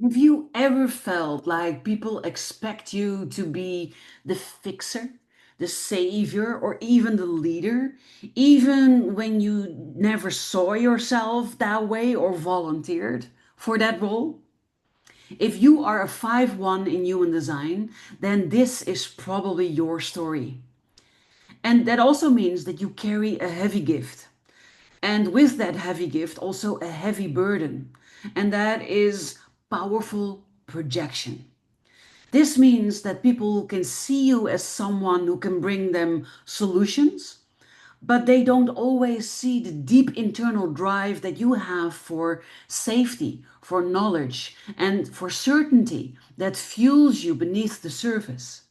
Have you ever felt like people expect you to be the fixer, the savior, or even the leader, even when you never saw yourself that way or volunteered for that role? If you are a 5-1 in human design, then this is probably your story. And that also means that you carry a heavy gift. And with that heavy gift, also a heavy burden. And that is powerful projection. This means that people can see you as someone who can bring them solutions, but they don't always see the deep internal drive that you have for safety, for knowledge, and for certainty that fuels you beneath the surface.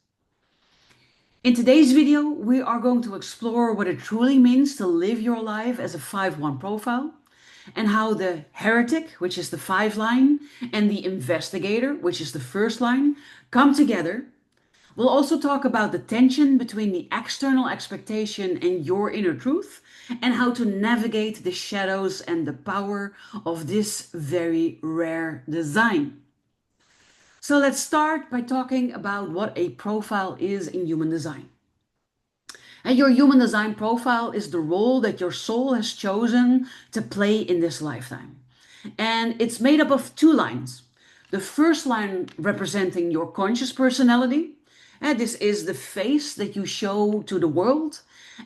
In today's video, we are going to explore what it truly means to live your life as a 5-1 profile, and how the Heretic, which is the 5 line, and the Investigator, which is the first line, come together. We'll also talk about the tension between the external expectation and your inner truth, and how to navigate the shadows and the power of this very rare design. So let's start by talking about what a profile is in human design. And your human design profile is the role that your soul has chosen to play in this lifetime. And it's made up of 2 lines. The first line representing your conscious personality. And this is the face that you show to the world.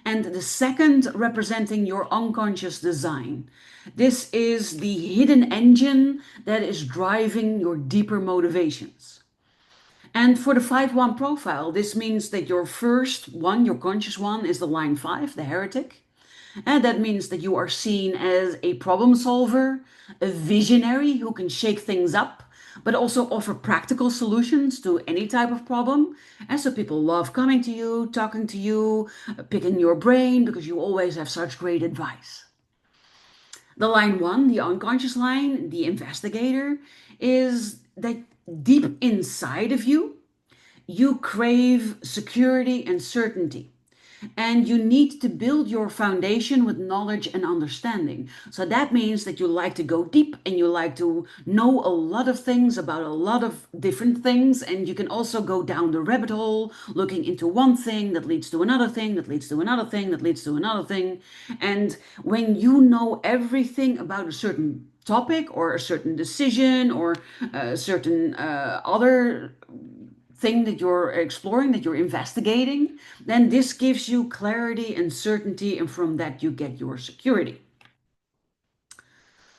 And the second representing your unconscious design. This is the hidden engine that is driving your deeper motivations. And for the 5-1 profile, this means that your first one, your conscious one, is the line 5, the heretic. And that means that you are seen as a problem solver, a visionary who can shake things up, but also offer practical solutions to any type of problem. And so people love coming to you, talking to you, picking your brain because you always have such great advice. The line 1, the unconscious line, the investigator, is that deep inside of you, you crave security and certainty. And you need to build your foundation with knowledge and understanding. So that means that you like to go deep and you like to know a lot of things about a lot of different things. And you can also go down the rabbit hole, looking into one thing that leads to another thing, that leads to another thing, that leads to another thing. And when you know everything about a certain topic or a certain decision or a certain other thing that you're exploring, that you're investigating, then this gives you clarity and certainty, and from that you get your security.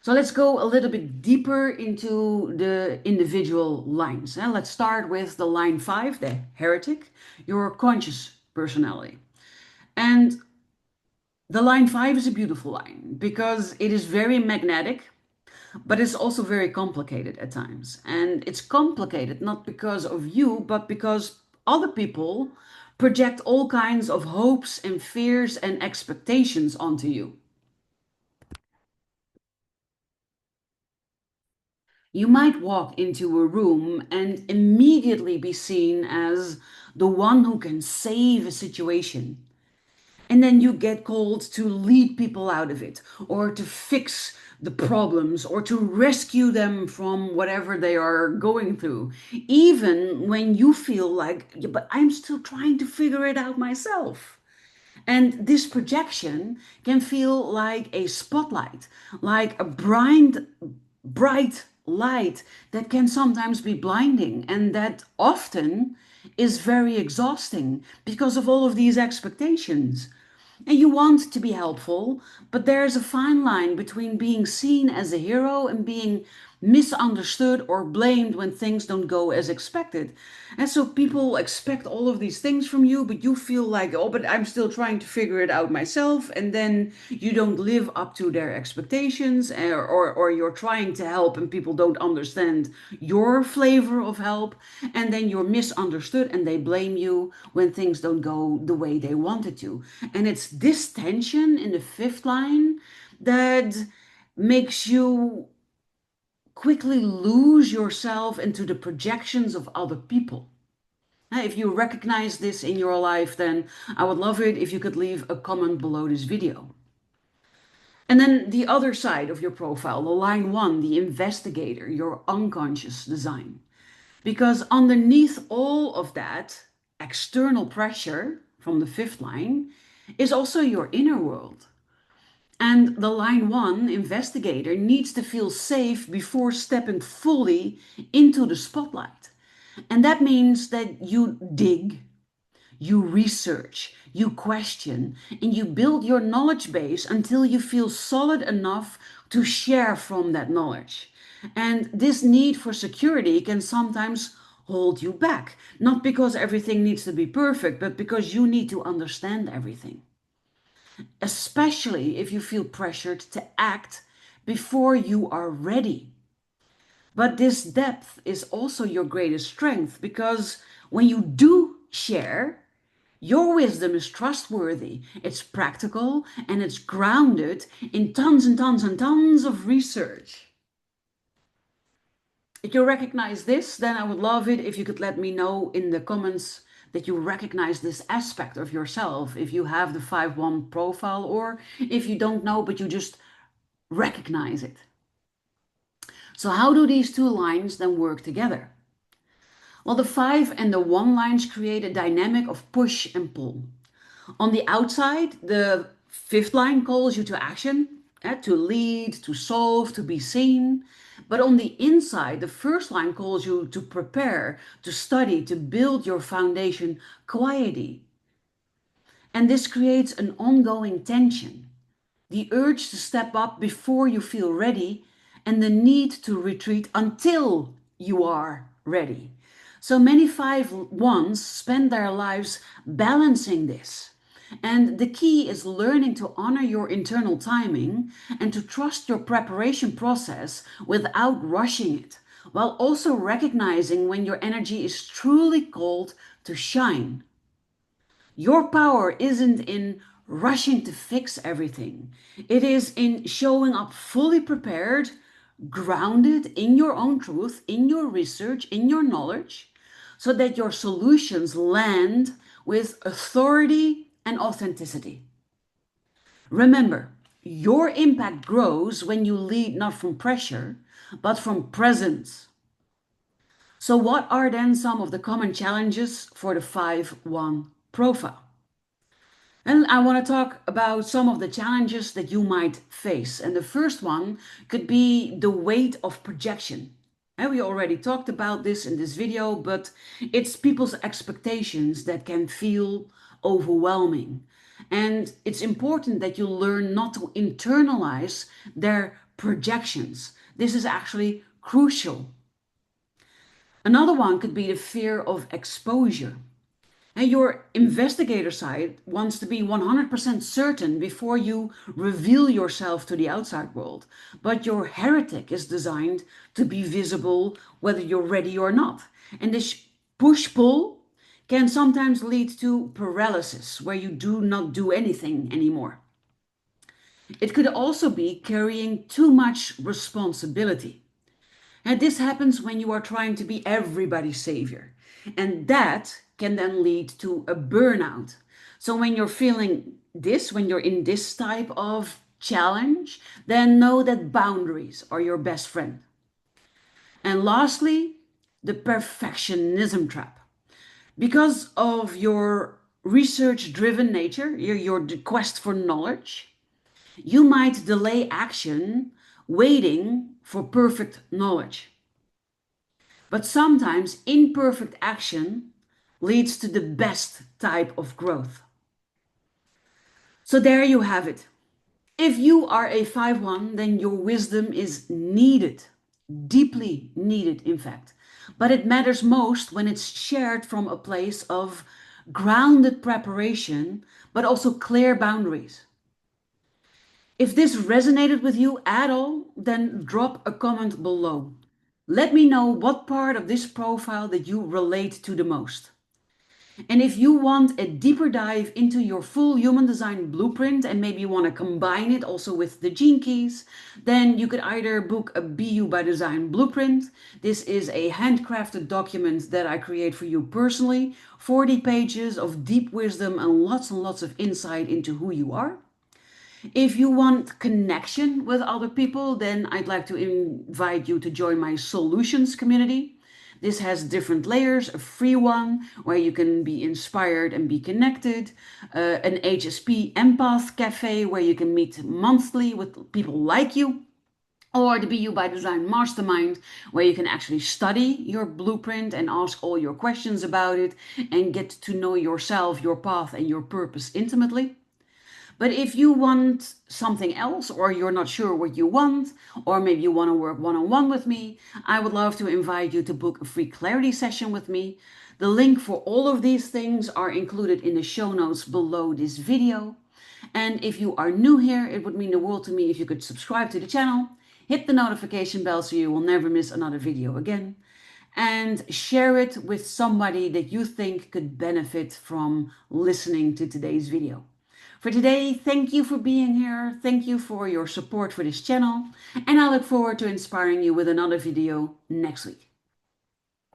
So let's go a little bit deeper into the individual lines. And let's start with the line 5, the heretic, your conscious personality. And the line 5 is a beautiful line because it is very magnetic, but it's also very complicated at times. And it's complicated not because of you, but because other people project all kinds of hopes and fears and expectations onto you. You might walk into a room and immediately be seen as the one who can save a situation. And then you get called to lead people out of it, or to fix the problems, or to rescue them from whatever they are going through, even when you feel like, yeah, but I'm still trying to figure it out myself. And this projection can feel like a spotlight, like a bright light that can sometimes be blinding, and that often is very exhausting because of all of these expectations. And you want to be helpful, but there's a fine line between being seen as a hero and being misunderstood or blamed when things don't go as expected. And so people expect all of these things from you, but you feel like, oh, but I'm still trying to figure it out myself. And then you don't live up to their expectations, or you're trying to help and people don't understand your flavor of help. And then you're misunderstood and they blame you when things don't go the way they wanted to. And it's this tension in the 5th line that makes you quickly lose yourself into the projections of other people. If you recognize this in your life, then I would love it if you could leave a comment below this video. And then the other side of your profile, the line one, the investigator, your unconscious design. Because underneath all of that external pressure from the fifth line is also your inner world. And the line one, investigator, needs to feel safe before stepping fully into the spotlight. And that means that you dig, you research, you question, and you build your knowledge base until you feel solid enough to share from that knowledge. And this need for security can sometimes hold you back, not because everything needs to be perfect, but because you need to understand everything, especially if you feel pressured to act before you are ready. But this depth is also your greatest strength because when you do share, your wisdom is trustworthy, it's practical, and it's grounded in tons and tons and tons of research. If you recognize this, then I would love it if you could let me know in the comments that you recognize this aspect of yourself. If you have the 5-1 profile, or if you don't know, but you just recognize it. So, how do these two lines then work together? Well, the 5 and the 1 lines create a dynamic of push and pull. On the outside, the fifth line calls you to action, to lead, to solve, to be seen. But on the inside, the first line calls you to prepare, to study, to build your foundation quietly. And this creates an ongoing tension, the urge to step up before you feel ready, and the need to retreat until you are ready. So many 5-1s spend their lives balancing this. And the key is learning to honor your internal timing and to trust your preparation process without rushing it, while also recognizing when your energy is truly called to shine. Your power isn't in rushing to fix everything. It is in showing up fully prepared, grounded in your own truth, in your research, in your knowledge, so that your solutions land with authority and authenticity. Remember, your impact grows when you lead not from pressure, but from presence. So, what are then some of the common challenges for the 5-1 profile? And I want to talk about some of the challenges that you might face. And the first one could be the weight of projection. And we already talked about this in this video, but it's people's expectations that can feel overwhelming. And it's important that you learn not to internalize their projections. This is actually crucial. Another one could be the fear of exposure. And your investigator side wants to be 100% certain before you reveal yourself to the outside world. But your heretic is designed to be visible whether you're ready or not. And this push pull can sometimes lead to paralysis, where you do not do anything anymore. It could also be carrying too much responsibility. And this happens when you are trying to be everybody's savior. And that can then lead to a burnout. So when you're feeling this, when you're in this type of challenge, then know that boundaries are your best friend. And lastly, the perfectionism trap. Because of your research driven nature, your quest for knowledge, you might delay action waiting for perfect knowledge. But sometimes imperfect action leads to the best type of growth. So there you have it. If you are a 5-1, then your wisdom is needed, deeply needed, in fact. But it matters most when it's shared from a place of grounded preparation, but also clear boundaries. If this resonated with you at all, then drop a comment below. Let me know what part of this profile that you relate to the most. And if you want a deeper dive into your full human design blueprint and maybe you want to combine it also with the gene keys, then you could either book a BU by Design blueprint. This is a handcrafted document that I create for you personally, 40 pages of deep wisdom and lots of insight into who you are. If you want connection with other people, then I'd like to invite you to join my solutions community. This has different layers, a free one where you can be inspired and be connected, an HSP empath cafe where you can meet monthly with people like you, or the BU by Design Mastermind, where you can actually study your blueprint and ask all your questions about it and get to know yourself, your path, and your purpose intimately. But if you want something else, or you're not sure what you want, or maybe you want to work one on one with me, I would love to invite you to book a free clarity session with me. The link for all of these things are included in the show notes below this video. And if you are new here, it would mean the world to me if you could subscribe to the channel, hit the notification bell so you will never miss another video again, and share it with somebody that you think could benefit from listening to today's video. For today, thank you for being here. Thank you for your support for this channel. And I look forward to inspiring you with another video next week.